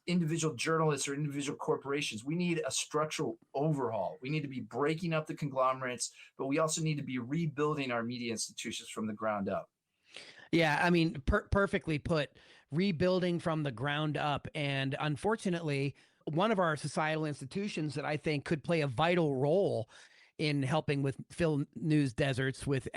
individual journalists or individual corporations. We need a structural overhaul. We need to be breaking up the conglomerates, but we also need to be rebuilding our media institutions from the ground up. Yeah, I mean, perfectly put, rebuilding from the ground up. And unfortunately, one of our societal institutions that I think could play a vital role in helping with fill news deserts with,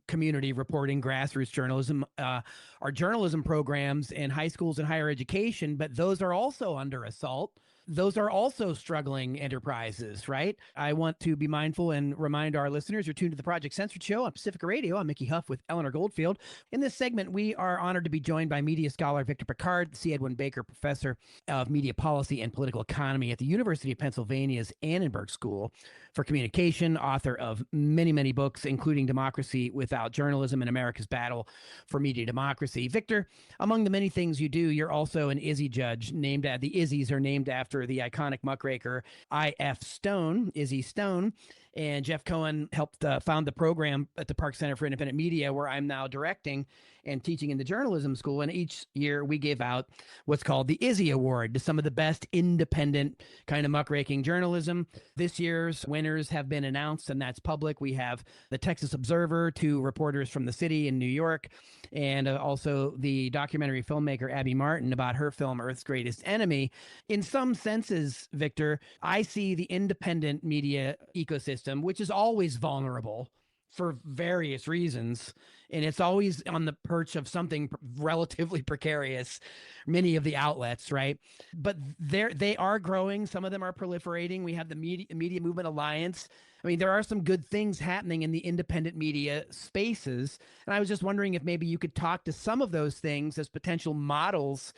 community reporting, grassroots journalism, our journalism programs in high schools and higher education, but those are also under assault. Those are also struggling enterprises, right? I want to be mindful and remind our listeners you're tuned to the Project Censored Show on Pacifica Radio. I'm Mickey Huff with Eleanor Goldfield. In this segment, we are honored to be joined by media scholar Victor Pickard, C. Edwin Baker Professor of Media Policy and Political Economy at the University of Pennsylvania's Annenberg School for Communication, author of many, many books, including Democracy Without Journalism and America's Battle for Media Democracy. Victor, among the many things you do, you're also an Izzy judge. The Izzies are named after the iconic muckraker I.F. Stone, Izzy Stone. And Jeff Cohen helped found the program at the Park Center for Independent Media, where I'm now directing and teaching in the journalism school. And each year we give out what's called the Izzy Award to some of the best independent kind of muckraking journalism. This year's winners have been announced, and that's public. We have the Texas Observer, 2 reporters from the city in New York, and also the documentary filmmaker Abby Martin about her film Earth's Greatest Enemy. In some senses, Victor, I see the independent media ecosystem, which is always vulnerable for various reasons, and it's always on the perch of something relatively precarious, many of the outlets, right? But they are growing. Some of them are proliferating. We have the Media Movement Alliance. I mean, there are some good things happening in the independent media spaces, and I was just wondering if maybe you could talk to some of those things as potential models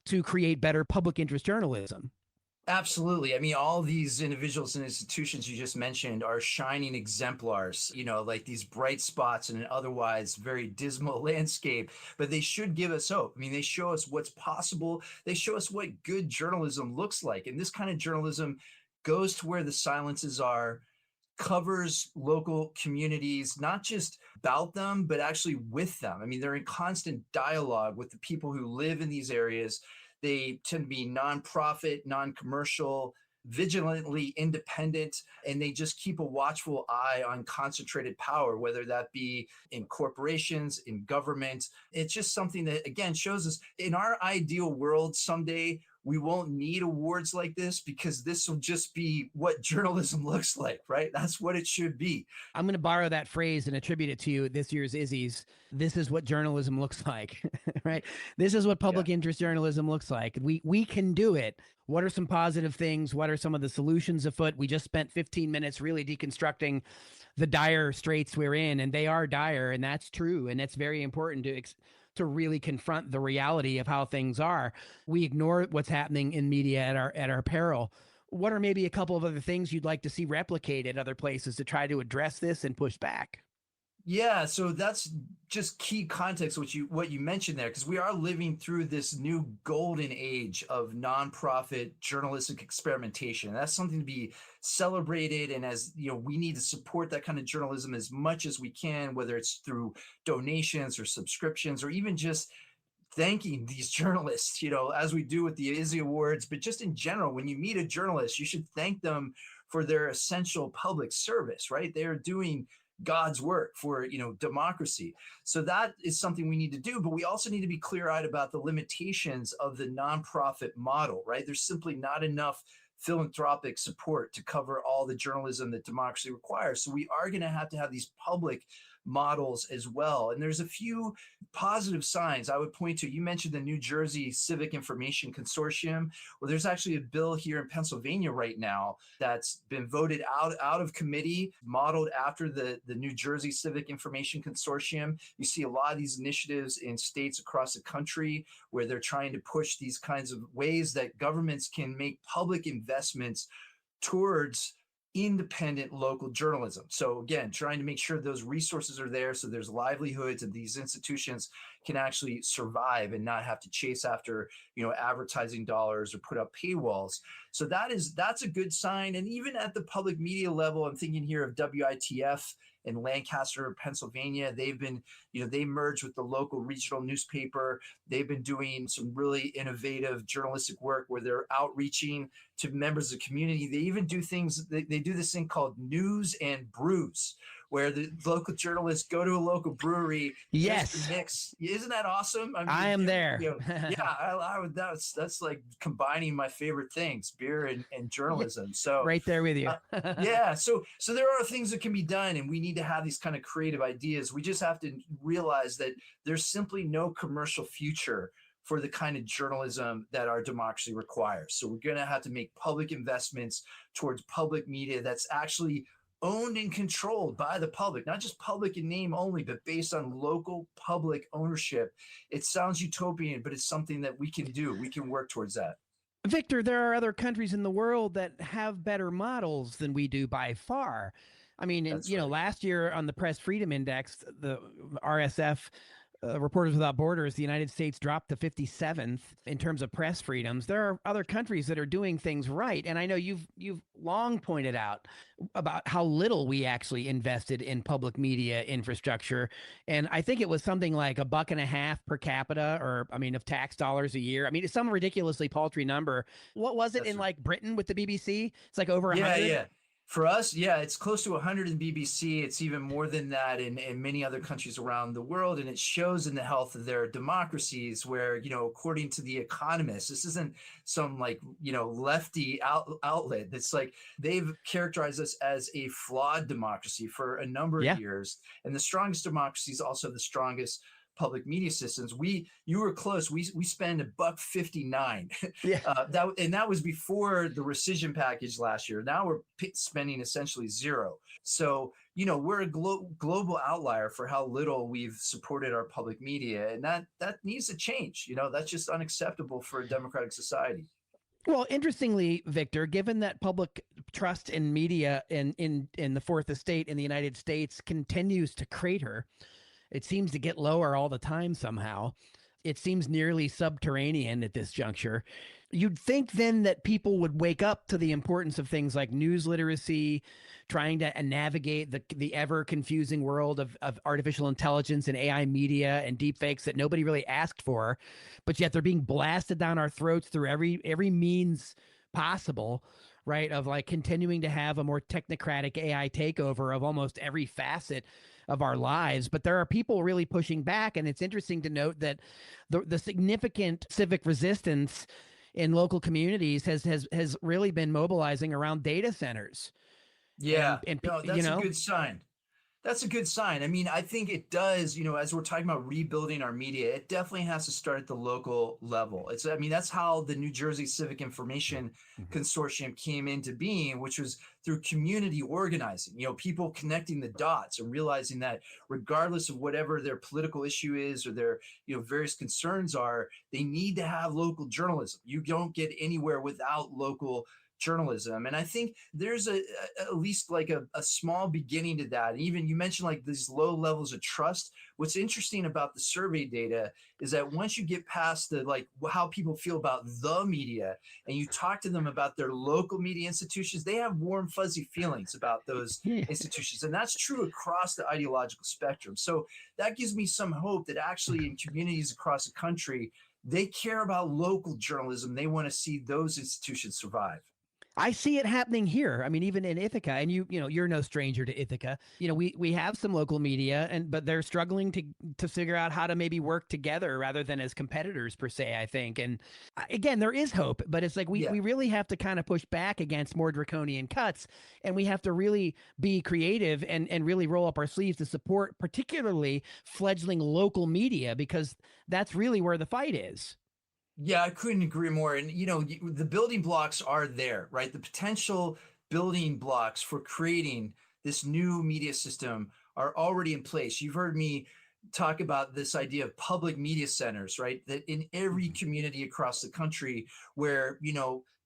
to create better public interest journalism. Absolutely. I mean, all these individuals and institutions you just mentioned are shining exemplars, like these bright spots in an otherwise very dismal landscape, but they should give us hope. I mean, they show us what's possible. They show us what good journalism looks like. And this kind of journalism goes to where the silences are, covers local communities, not just about them, but actually with them. I mean, they're in constant dialogue with the people who live in these areas. They tend to be nonprofit, non-commercial, vigilantly independent, and they just keep a watchful eye on concentrated power, whether that be in corporations, in government. It's just something that, again, shows us in our ideal world, someday we won't need awards like this because this will just be what journalism looks like, right? That's what it should be. I'm going to borrow that phrase and attribute it to you this year's Izzy's. This is what journalism looks like, right? This is what public interest journalism looks like. We can do it. What are some positive things? What are some of the solutions afoot? We just spent 15 minutes really deconstructing the dire straits we're in, and they are dire, and that's true. And it's very important to really confront the reality of how things are. We ignore what's happening in media at our peril. What are maybe a couple of other things you'd like to see replicated other places to try to address this and push back? Yeah, so that's just key context what you mentioned there, because we are living through this new golden age of nonprofit journalistic experimentation. And that's something to be celebrated, and as you know, we need to support that kind of journalism as much as we can, whether it's through donations or subscriptions or even just thanking these journalists, as we do with the Izzy Awards. But just in general, when you meet a journalist, you should thank them for their essential public service, right? They are doing God's work for, democracy. So that is something we need to do, but we also need to be clear-eyed about the limitations of the nonprofit model, right? There's simply not enough philanthropic support to cover all the journalism that democracy requires. So we are going to have these public models as well. And there's a few positive signs I would point to. You mentioned the New Jersey Civic Information Consortium. Well, there's actually a bill here in Pennsylvania right now that's been voted out of committee, modeled after the New Jersey Civic Information Consortium. You see a lot of these initiatives in states across the country where they're trying to push these kinds of ways that governments can make public investments towards independent local journalism. So again, trying to make sure those resources are there so there's livelihoods and these institutions can actually survive and not have to chase after, advertising dollars or put up paywalls. So that's a good sign. And even at the public media level, I'm thinking here of WITF in Lancaster, Pennsylvania. They've been, they merged with the local regional newspaper. They've been doing some really innovative journalistic work where they're outreaching to members of the community. They even do things, they do this thing called News and Brews, where the local journalists go to a local brewery. Yes. Mix. Isn't that awesome? I am there. I would, that's like combining my favorite things, beer and journalism. So right there with you. So there are things that can be done, and we need to have these kind of creative ideas. We just have to realize that there's simply no commercial future for the kind of journalism that our democracy requires. So we're going to have to make public investments towards public media that's actually owned and controlled by the public, not just public in name only, but based on local public ownership. It sounds utopian, but it's something that we can do. We can work towards that. Victor, there are other countries in the world that have better models than we do by far. I mean, last year on the Press Freedom Index, the RSF, Reporters Without Borders, the United States dropped to 57th in terms of press freedoms. There are other countries that are doing things right. And I know you've long pointed out about how little we actually invested in public media infrastructure. And I think it was something like $1.50 per capita, of tax dollars a year. I mean, it's some ridiculously paltry number. What was it in like Britain with the BBC? It's like over 100. Yeah. For us, it's close to 100 in BBC. It's even more than that in many other countries around the world. And it shows in the health of their democracies where, according to The Economist, this isn't some lefty outlet. It's like they've characterized us as a flawed democracy for a number of years. And the strongest democracies also have the strongest public media systems. You were close. We spend $1.59. That was before the rescission package last year. Now we're spending essentially zero. So we're a global outlier for how little we've supported our public media, and that needs to change. That's just unacceptable for a democratic society. Well, interestingly, Victor, given that public trust in media in the Fourth Estate in the United States continues to crater, it seems to get lower all the time somehow. It seems nearly subterranean at this juncture. You'd think then that people would wake up to the importance of things like news literacy, trying to navigate the ever-confusing world of artificial intelligence and AI media and deepfakes that nobody really asked for, but yet they're being blasted down our throats through every means possible, right, of like continuing to have a more technocratic AI takeover of almost every facet of our lives. But there are people really pushing back, and it's interesting to note that the significant civic resistance in local communities has really been mobilizing around data centers. Yeah, And no, you that's a know, good sign. That's a good sign. I mean, I think it does, as we're talking about rebuilding our media, it definitely has to start at the local level. I mean, that's how the New Jersey Civic Information Consortium came into being, which was through community organizing, people connecting the dots and realizing that regardless of whatever their political issue is or their, various concerns are, they need to have local journalism. You don't get anywhere without local journalism. And I think there's at least like a small beginning to that. And even you mentioned like these low levels of trust. What's interesting about the survey data is that once you get past the like how people feel about the media and you talk to them about their local media institutions, they have warm, fuzzy feelings about those institutions. And that's true across the ideological spectrum. So that gives me some hope that actually in communities across the country, they care about local journalism. They want to see those institutions survive. I see it happening here. I mean, even in Ithaca, and you're no stranger to Ithaca. We have some local media, but they're struggling to figure out how to maybe work together rather than as competitors per se, I think. And again, there is hope, but it's like we really have to kind of push back against more draconian cuts, and we have to really be creative and really roll up our sleeves to support particularly fledgling local media, because that's really where the fight is. Yeah, I couldn't agree more. And, the building blocks are there, right? The potential building blocks for creating this new media system are already in place. You've heard me talk about this idea of public media centers, right? That in every community across the country where,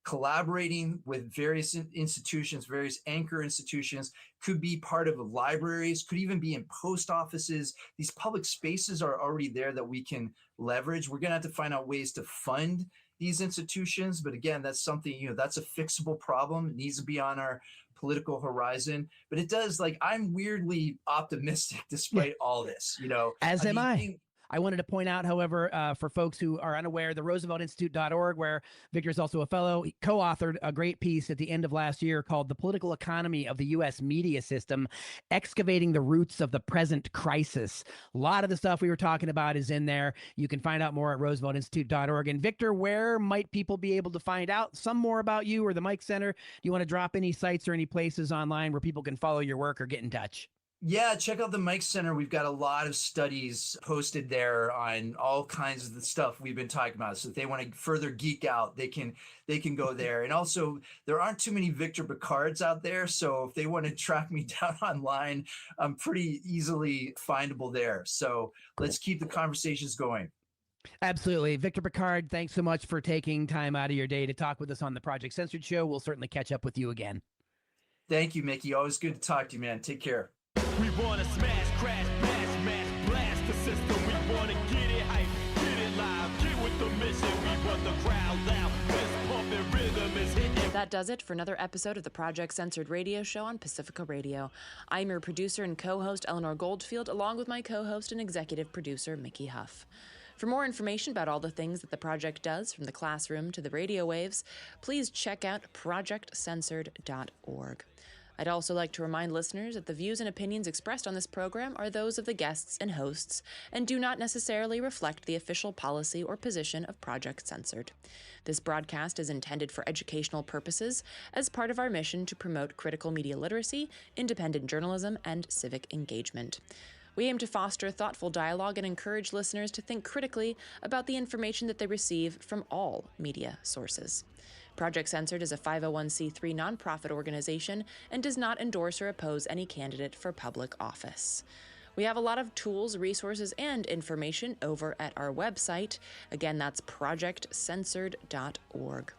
collaborating with various institutions, various anchor institutions, could be part of libraries, could even be in post offices. These public spaces are already there that we can leverage. We're going to have to find out ways to fund these institutions. But again, that's something, that's a fixable problem. It needs to be on our political horizon. But it does, I'm weirdly optimistic despite all this, As am I. I wanted to point out, however, for folks who are unaware, the RooseveltInstitute.org, where Victor is also a fellow, he co-authored a great piece at the end of last year called The Political Economy of the U.S. Media System, Excavating the Roots of the Present Crisis. A lot of the stuff we were talking about is in there. You can find out more at RooseveltInstitute.org. And Victor, where might people be able to find out some more about you or the Mike Center? Do you want to drop any sites or any places online where people can follow your work or get in touch? Yeah, check out the Mike Center. We've got a lot of studies posted there on all kinds of the stuff we've been talking about. So if they want to further geek out, they can go there. And also, there aren't too many Victor Pickards out there. So if they want to track me down online, I'm pretty easily findable there. So let's keep the conversations going. Absolutely. Victor Pickard, thanks so much for taking time out of your day to talk with us on the Project Censored show. We'll certainly catch up with you again. Thank you, Mickey. Always good to talk to you, man. Take care. We wanna smash, crash, bash, smash, blast the system. We wanna get it hype, get it live, get with the mission. We want the crowd loud, fist pumping, rhythm is hitting. That does it for another episode of the Project Censored radio show on Pacifica Radio. I'm your producer and co-host Eleanor Goldfield, along with my co-host and executive producer Mickey Huff. For more information about all the things that the project does, from the classroom to the radio waves, please check out projectcensored.org. I'd also like to remind listeners that the views and opinions expressed on this program are those of the guests and hosts and do not necessarily reflect the official policy or position of Project Censored. This broadcast is intended for educational purposes as part of our mission to promote critical media literacy, independent journalism, and civic engagement. We aim to foster thoughtful dialogue and encourage listeners to think critically about the information that they receive from all media sources. Project Censored is a 501c3 nonprofit organization and does not endorse or oppose any candidate for public office. We have a lot of tools, resources, and information over at our website. Again, that's projectcensored.org.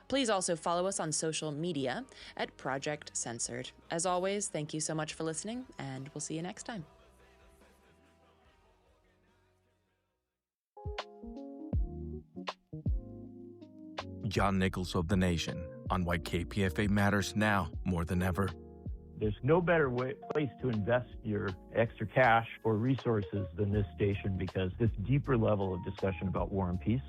Please also follow us on social media at Project Censored. As always, thank you so much for listening, and we'll see you next time. John Nichols of The Nation on why KPFA matters now more than ever. There's no better place to invest your extra cash or resources than this station, because this deeper level of discussion about war and peace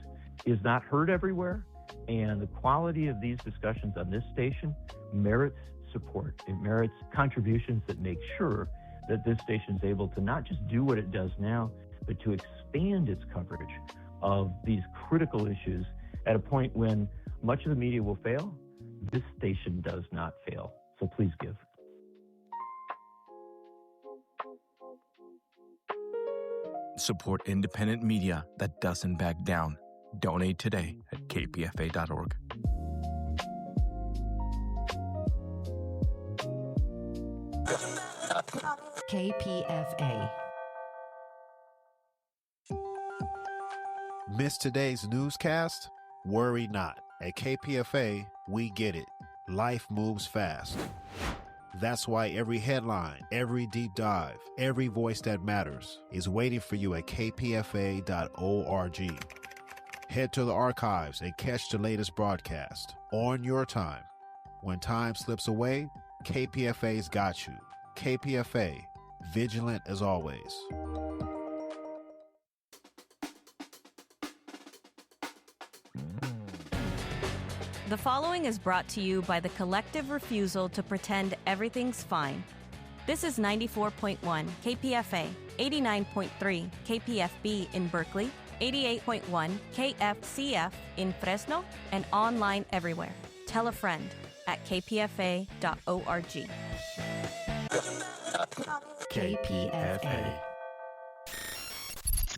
is not heard everywhere. And the quality of these discussions on this station merits support. It merits contributions that make sure that this station is able to not just do what it does now, but to expand its coverage of these critical issues At a point when much of the media will fail, this station does not fail. So please give. Support independent media that doesn't back down. Donate today at kpfa.org. KPFA. Miss today's newscast? Worry not. At KPFA, we get it. Life moves fast. That's why every headline, every deep dive, every voice that matters is waiting for you at kpfa.org. Head to the archives and catch the latest broadcast on your time. When time slips away, KPFA's got you. KPFA, vigilant as always. The following is brought to you by the collective refusal to pretend everything's fine. This is 94.1 KPFA, 89.3 KPFB in Berkeley, 88.1 KFCF in Fresno, and online everywhere. Tell a friend at kpfa.org. KPFA.